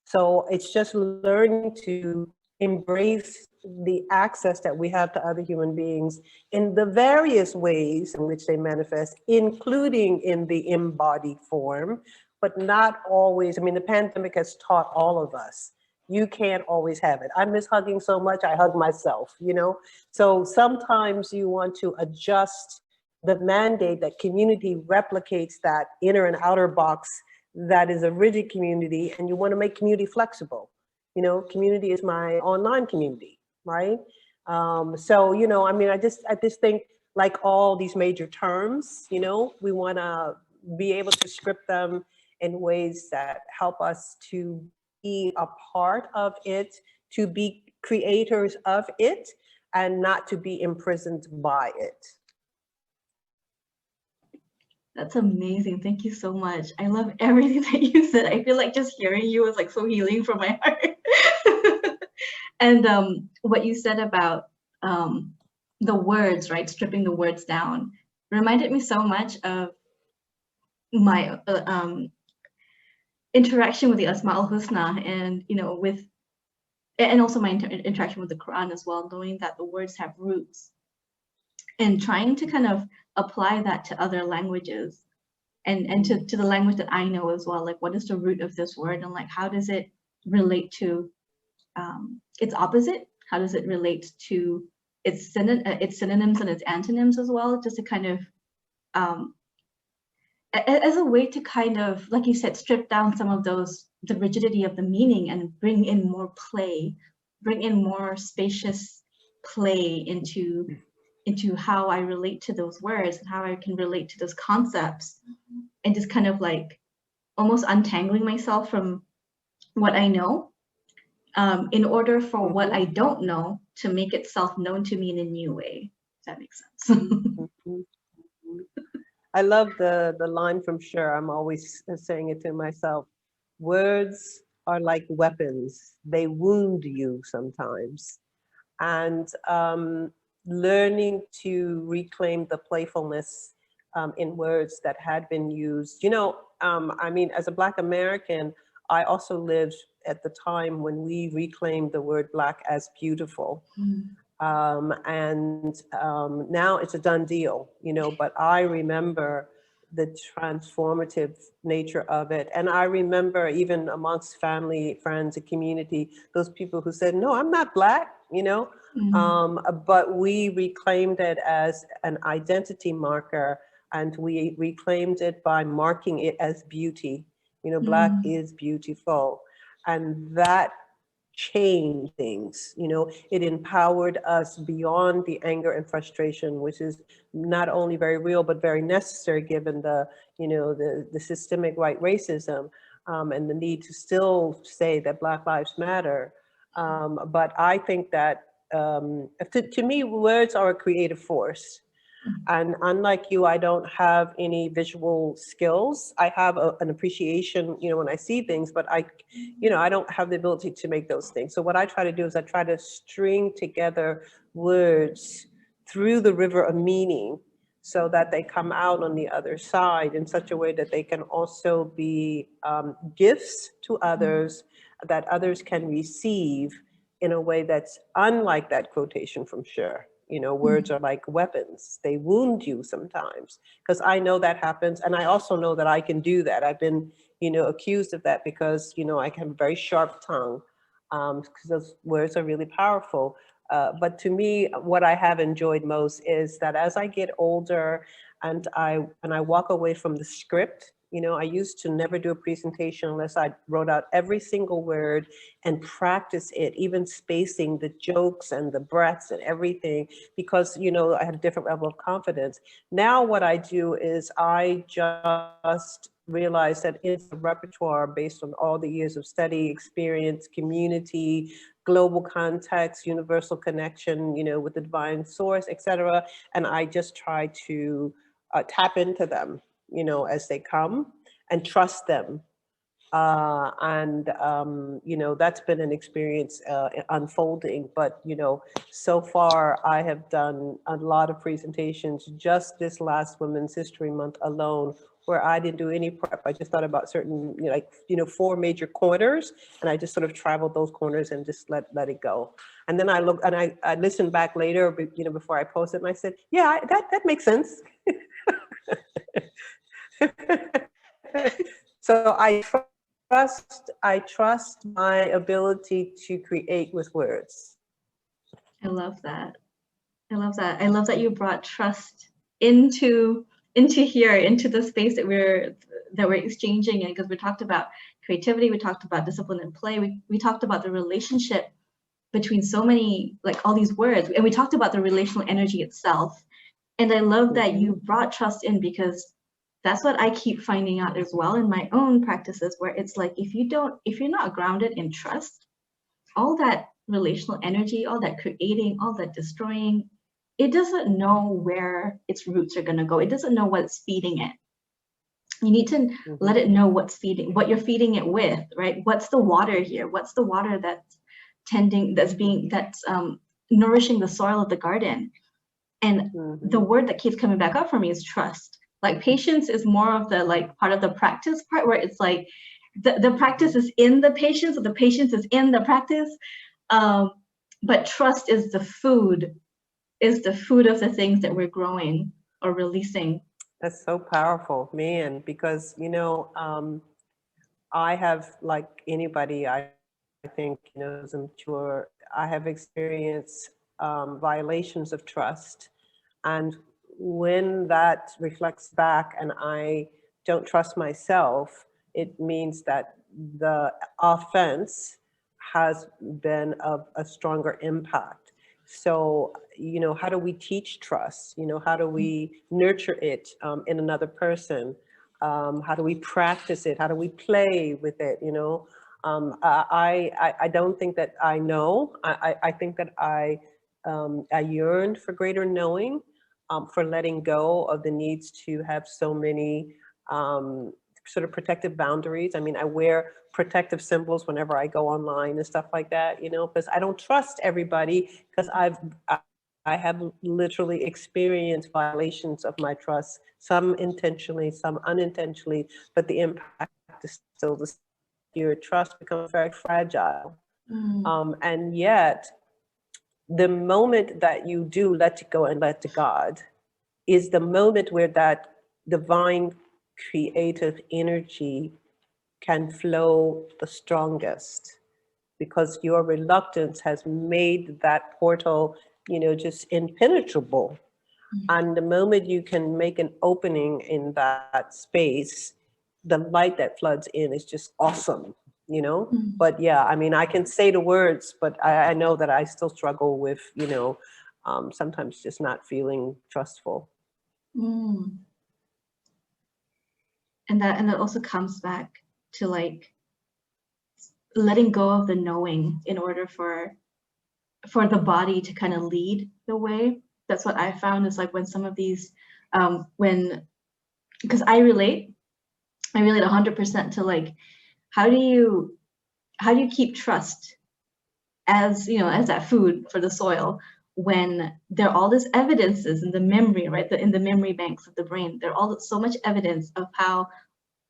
So it's just learning to embrace the access that we have to other human beings in the various ways in which they manifest, including in the embodied form, but not always. I mean, the pandemic has taught all of us, you can't always have it. I miss hugging so much, I hug myself, you know? So sometimes you want to adjust the mandate that community replicates that inner and outer box that is a rigid community, and you want to make community flexible. You know, community is my online community, right? So, you know, I mean, I just think like all these major terms, you know, we want to be able to script them in ways that help us to be a part of it, to be creators of it, and not to be imprisoned by it. That's amazing. Thank you so much. I love everything that you said. I feel like just hearing you was like so healing for my heart. And what you said about the words, right? Stripping the words down reminded me so much of my interaction with the Asma ul-Husnaa, and you know, and also my interaction with the Qur'an as well, knowing that the words have roots, and trying to kind of apply that to other languages, and to the language that I know as well. Like, what is the root of this word, and like, how does it relate to its opposite? How does it relate to its synonyms and its antonyms as well? Just to kind of as a way to kind of, like you said, strip down some of the rigidity of the meaning and bring in more play, bring in more spacious play into how I relate to those words and how I can relate to those concepts, and just kind of like almost untangling myself from what I know, in order for what I don't know to make itself known to me in a new way. If that makes sense. I love the line from Cher. I'm always saying it to myself. Words are like weapons. They wound you sometimes. And learning to reclaim the playfulness in words that had been used. You know, I mean, as a Black American, I also lived at the time when we reclaimed the word Black as beautiful. Now it's a done deal, you know, but I remember the transformative nature of it. And I remember even amongst family, friends, and community, those people who said, no, I'm not Black, you know, but we reclaimed it as an identity marker, and we reclaimed it by marking it as beauty. You know, Black is beautiful. And that change things, you know, it empowered us beyond the anger and frustration, which is not only very real, but very necessary given the, you know, the systemic white racism, and the need to still say that Black Lives Matter. But I think that to me, words are a creative force. And unlike you, I don't have any visual skills. I have an appreciation, you know, when I see things, but you know, I don't have the ability to make those things. So what I try to do is I try to string together words through the river of meaning so that they come out on the other side in such a way that they can also be gifts to others, that others can receive, in a way that's unlike that quotation from Cher. You know, words are like weapons. They wound you sometimes, because I know that happens. And I also know that I can do that. I've been, you know, accused of that because, you know, I have a very sharp tongue, because those words are really powerful. But to me, what I have enjoyed most is that as I get older and I walk away from the script, you know, I used to never do a presentation unless I wrote out every single word and practice it, even spacing the jokes and the breaths and everything, because, you know, I had a different level of confidence. Now what I do is I just realize that it's a repertoire based on all the years of study, experience, community, global context, universal connection, you know, with the divine source, etc. And I just try to tap into them, you know, as they come, and trust them. You know, that's been an experience unfolding. But, you know, so far I have done a lot of presentations just this last Women's History Month alone, where I didn't do any prep. I just thought about certain, you know, like, you know, 4 major corners, and I just sort of traveled those corners and just let it go. And then I look and I listened back later, you know, before I posted, and I said, yeah, that makes sense. So I trust my ability to create with words. I love that. I love that. I love that you brought trust into here, into the space that we're exchanging in, because we talked about creativity, we talked about discipline and play, we talked about the relationship between so many, like all these words, and we talked about the relational energy itself. And I love that you brought trust in, because that's what I keep finding out as well in my own practices, where it's like, if you're not grounded in trust, all that relational energy, all that creating, all that destroying, it doesn't know where its roots are going to go. It doesn't know what's feeding it. You need to let it know what you're feeding it with, right? What's the water here? What's the water that's nourishing the soil of the garden? And the word that keeps coming back up for me is trust. Like, patience is more of the, like, part of the practice part, where it's like the practice is in the patience, or the patience is in the practice. But trust is the food of the things that we're growing or releasing. That's so powerful, man, because, you know, I have, like anybody, I think, you know, is mature, I have experienced violations of trust. And when that reflects back and I don't trust myself, it means that the offense has been of a stronger impact. So, you know, how do we teach trust? You know, how do we nurture it in another person? How do we practice it? How do we play with it? You know, I don't think that I know. I think that I yearned for greater knowing, for letting go of the needs to have so many sort of protective boundaries. I mean, I wear protective symbols whenever I go online and stuff like that, you know, because I don't trust everybody, because I have literally experienced violations of my trust, some intentionally, some unintentionally, but the impact is still the same. Your trust becomes very fragile. And yet, the moment that you do let it go and let it God is the moment where that divine creative energy can flow the strongest, because your reluctance has made that portal, you know, just impenetrable. And the moment you can make an opening in that space, the light that floods in is just awesome, you know? But yeah, I mean, I can say the words, but I know that I still struggle with, you know, sometimes just not feeling trustful. And that also comes back to, like, letting go of the knowing in order for the body to kind of lead the way. That's what I found, is like, when some of these because I relate 100% to, like, how do you keep trust as, you know, as that food for the soil, when there are all these evidences in the memory, right? In the memory banks of the brain, there are so much evidence of how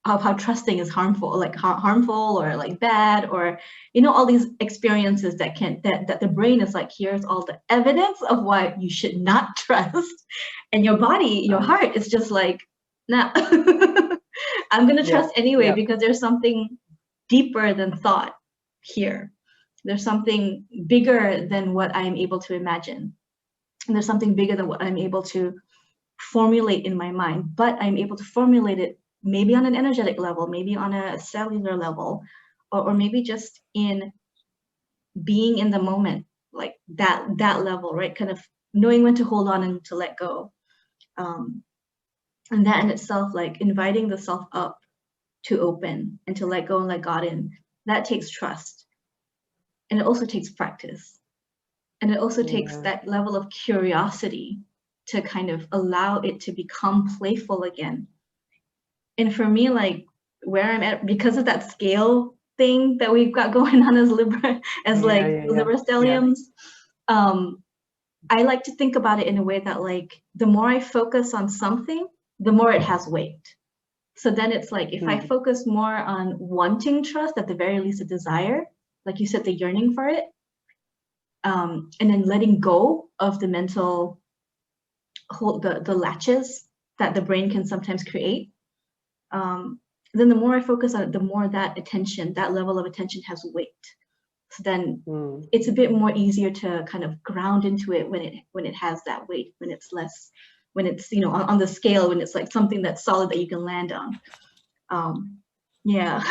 how trusting is harmful, like harmful or like bad, or you know, all these experiences that that the brain is like, here's all the evidence of why you should not trust, and your body, your heart is just like, nah, I'm gonna trust anyway because there's something deeper than thought here. There's something bigger than what I'm able to imagine, and there's something bigger than what I'm able to formulate in my mind, but I'm able to formulate it maybe on an energetic level, maybe on a cellular level, or maybe just in being in the moment, like that level, right? Kind of knowing when to hold on and to let go. And that in itself, like inviting the self up to open and to let go and let God in, that takes trust. And it also takes practice. And it also takes that level of curiosity to kind of allow it to become playful again. And for me, like where I'm at, because of that scale thing that we've got going on as Libra, as Libra stelliums, I like to think about it in a way that like the more I focus on something, the more it has weight. So then it's like if I focus more on wanting trust, at the very least a desire, like you said, the yearning for it, and then letting go of the mental the latches that the brain can sometimes create, then the more I focus on it, the more that attention, that level of attention has weight. So then it's a bit more easier to kind of ground into it when it has that weight, when it's less, when it's, you know, on the scale, when it's like something that's solid that you can land on. Yeah.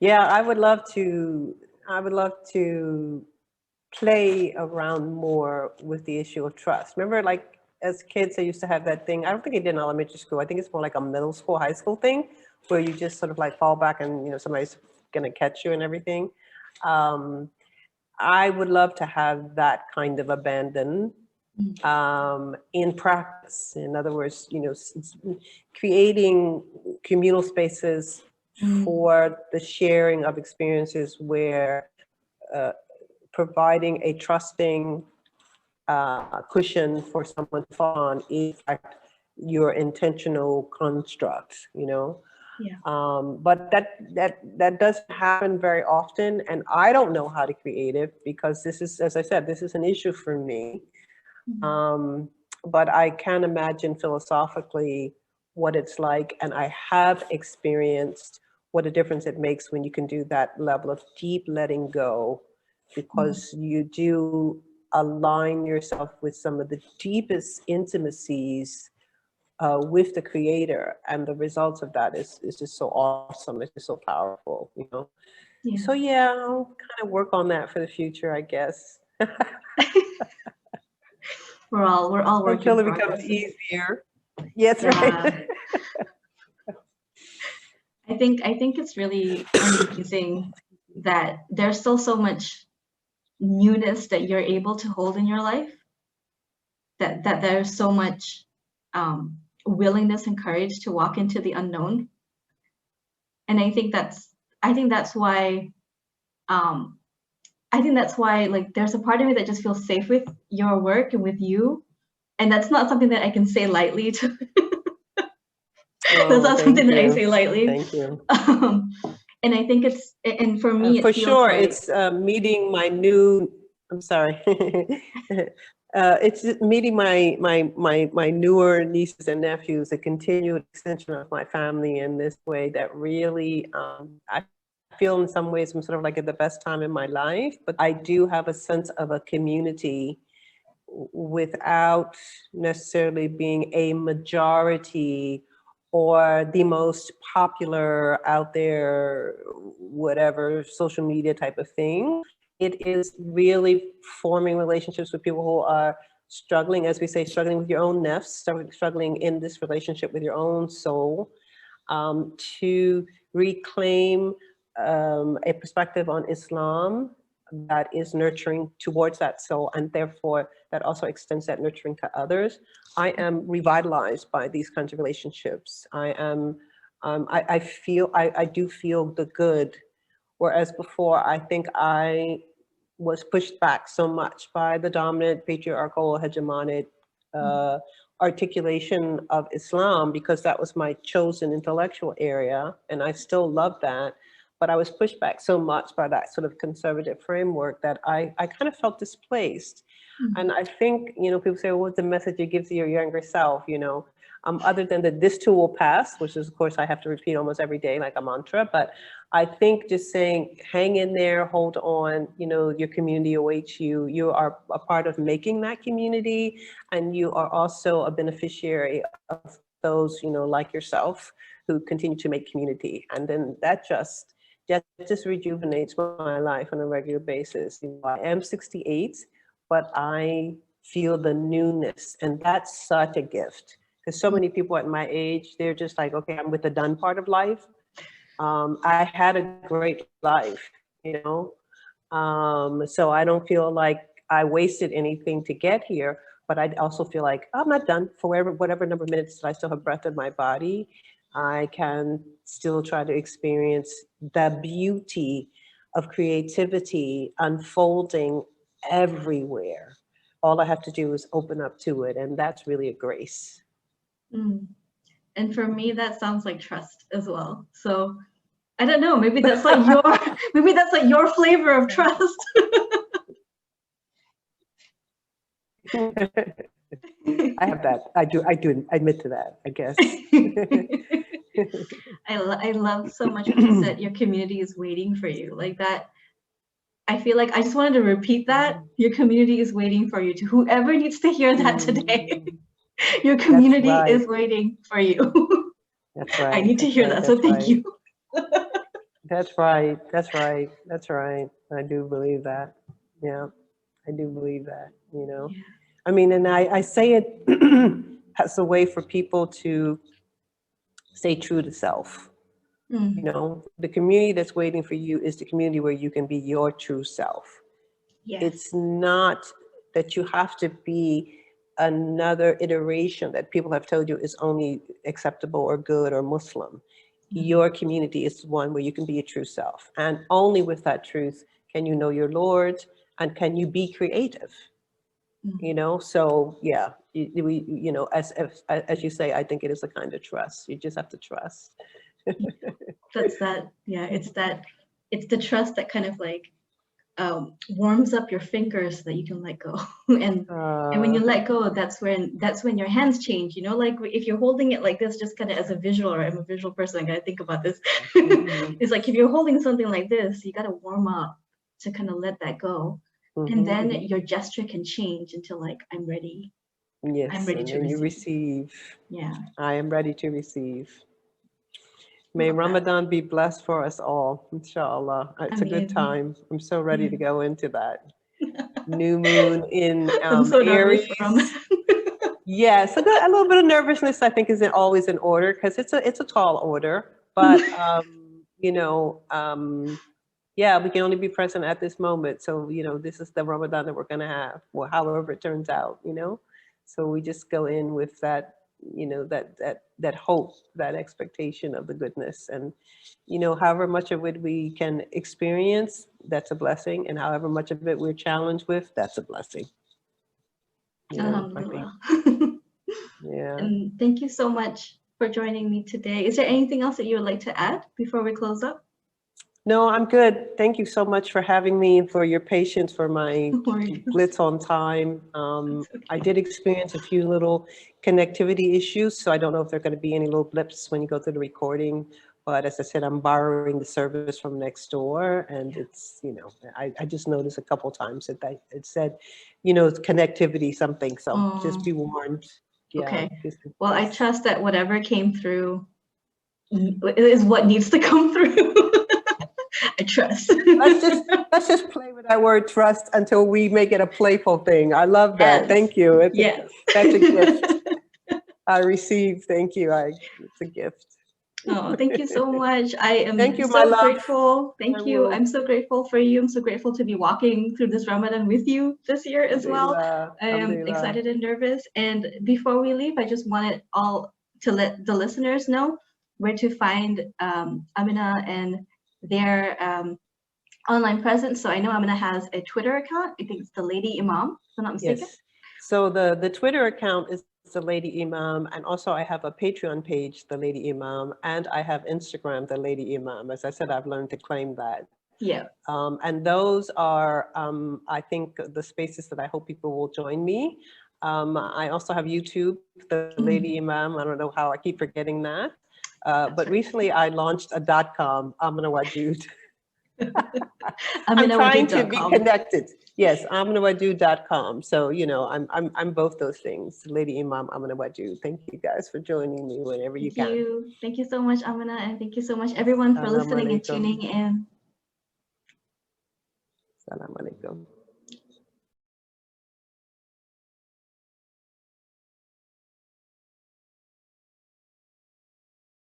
Yeah, I would love to play around more with the issue of trust. Remember, like as kids, I used to have that thing. I don't think it did in elementary school. I think it's more like a middle school, high school thing, where you just sort of like fall back and, you know, somebody's gonna catch you and everything. I would love to have that kind of abandon in practice. In other words, you know, creating communal spaces for the sharing of experiences where providing a trusting cushion for someone to fall on is in fact your intentional construct, you know. Yeah. But that doesn't happen very often, and I don't know how to create it because this is, as I said, this is an issue for me. But I can imagine philosophically what it's like, and I have experienced what a difference it makes when you can do that level of deep letting go, because you do align yourself with some of the deepest intimacies with the creator, and the results of that is just so awesome. It's just so powerful, you know. So yeah, I'll kind of work on that for the future, I guess. We're all working until it becomes easier. Yes, right. I think it's really amazing that there's still so much newness that you're able to hold in your life, that there's so much willingness and courage to walk into the unknown. And I think that's why like there's a part of me that just feels safe with your work and with you, and that's not something that I can say lightly to that's not something that I say lightly. Thank you. And I think it's, and for me, for sure, like, it's meeting my new. I'm sorry. It's meeting my newer nieces and nephews, a continued extension of my family in this way that really, I feel in some ways I'm sort of like at the best time in my life, but I do have a sense of a community without necessarily being a majority or the most popular out there, whatever, social media type of thing. It is really forming relationships with people who are struggling, as we say, struggling with your own nafs, struggling in this relationship with your own soul, to reclaim a perspective on Islam that is nurturing towards that soul, and therefore that also extends that nurturing to others. I am revitalized by these kinds of relationships. I am, I do feel the good, whereas before I think I was pushed back so much by the dominant patriarchal hegemonic articulation of Islam because that was my chosen intellectual area, and I still love that. But I was pushed back so much by that sort of conservative framework that I kind of felt displaced. And I think, people say, well, what's the message you give to your younger self, other than that this too will pass, which is, of course, I have to repeat almost every day like a mantra. But I think just saying, hang in there, hold on, your community awaits you. You are a part of making that community, and you are also a beneficiary of those, like yourself, who continue to make community. And then that just rejuvenates my life on a regular basis. I am 68, but I feel the newness, and that's such a gift. Because so many people at my age, they're just like, okay, I'm with the done part of life. I had a great life, so I don't feel like I wasted anything to get here, but I also feel like I'm not done. For whatever number of minutes that I still have breath in my body, I can still try to experience the beauty of creativity unfolding everywhere. All I have to do is open up to it, and that's really a grace. And for me, that sounds like trust as well. So I don't know, maybe that's like your flavor of trust. I have that. I do admit to that, I guess. I love so much what you said. Your community is waiting for you. Like that. I feel like I just wanted to repeat that. Your community is waiting for you. To whoever needs to hear that today, your community is waiting for you. That's right. I need to hear that. So thank you. That's right. That's right. That's right. I do believe that. Yeah, I do believe that, Yeah. I mean, and I say it as a way for people to stay true to self. The community that's waiting for you is the community where you can be your true self. Yes. It's not that you have to be another iteration that people have told you is only acceptable or good or Muslim. Your community is one where you can be your true self. And only with that truth can you know your Lord, and can you be creative. So yeah, as you say, I think it is a kind of trust. You just have to trust. That's that. Yeah, it's the trust that kind of like warms up your fingers so that you can let go. and when you let go, that's when your hands change. Like if you're holding it like this, just kind of as a visual, or I'm a visual person, I gotta think about this. It's like if you're holding something like this, you gotta warm up to kind of let that go. And then your gesture can change until like, I'm ready. Yes, I'm ready to receive. You receive. Yeah. I am ready to receive. May Ramadan be blessed for us all, inshallah. It's a good time. I'm so ready to go into that. New moon in I'm so Aries. nervous. Yeah, so a little bit of nervousness, I think, is always in order, because it's a tall order. But yeah, we can only be present at this moment. So this is the Ramadan that we're going to have, or however it turns out. So we just go in with that. That hope, that expectation of the goodness, and however much of it we can experience, that's a blessing, and however much of it we're challenged with, that's a blessing. Alhamdulillah. Yeah. And thank you so much for joining me today. Is there anything else that you would like to add before we close up? No, I'm good. Thank you so much for having me, and for your patience for my blitz on time. I did experience a few little connectivity issues, so I don't know if there are going to be any little blips when you go through the recording. But as I said, I'm borrowing the service from next door, and it's, I just noticed a couple times that it said, it's connectivity something. So just be warned. Yeah, okay. Well, I trust that whatever came through is what needs to come through. I trust. let's just play with that word trust until we make it a playful thing. I love that. Yes. Thank you. That's a gift. I received. Thank you. It's a gift. Oh, thank you so much. I am so grateful. Thank you. I'm so grateful for you. I'm so grateful to be walking through this Ramadan with you this year as well. I am excited and nervous. And before we leave, I just wanted all to let the listeners know where to find Amina and their online presence. So I know Amina has a Twitter account. I think it's the Lady Imam, if I'm not mistaken. Yes. So the Twitter account is the Lady Imam, and also I have a Patreon page, the Lady Imam, and I have Instagram, the Lady Imam. As I said, I've learned to claim that. Yeah. And those are, I think, the spaces that I hope people will join me. I also have YouTube, the Lady Imam. I don't know how I keep forgetting that. But recently I launched a .com, Amina Wadud. I'm trying to be connected. Yes, aminawadud.com. So, you know, I'm both those things. Lady Imam, Amina Wadud. Thank you guys for joining me whenever you can. Thank you so much, Amina, and thank you so much everyone for listening and tuning in. Assalamu alaikum.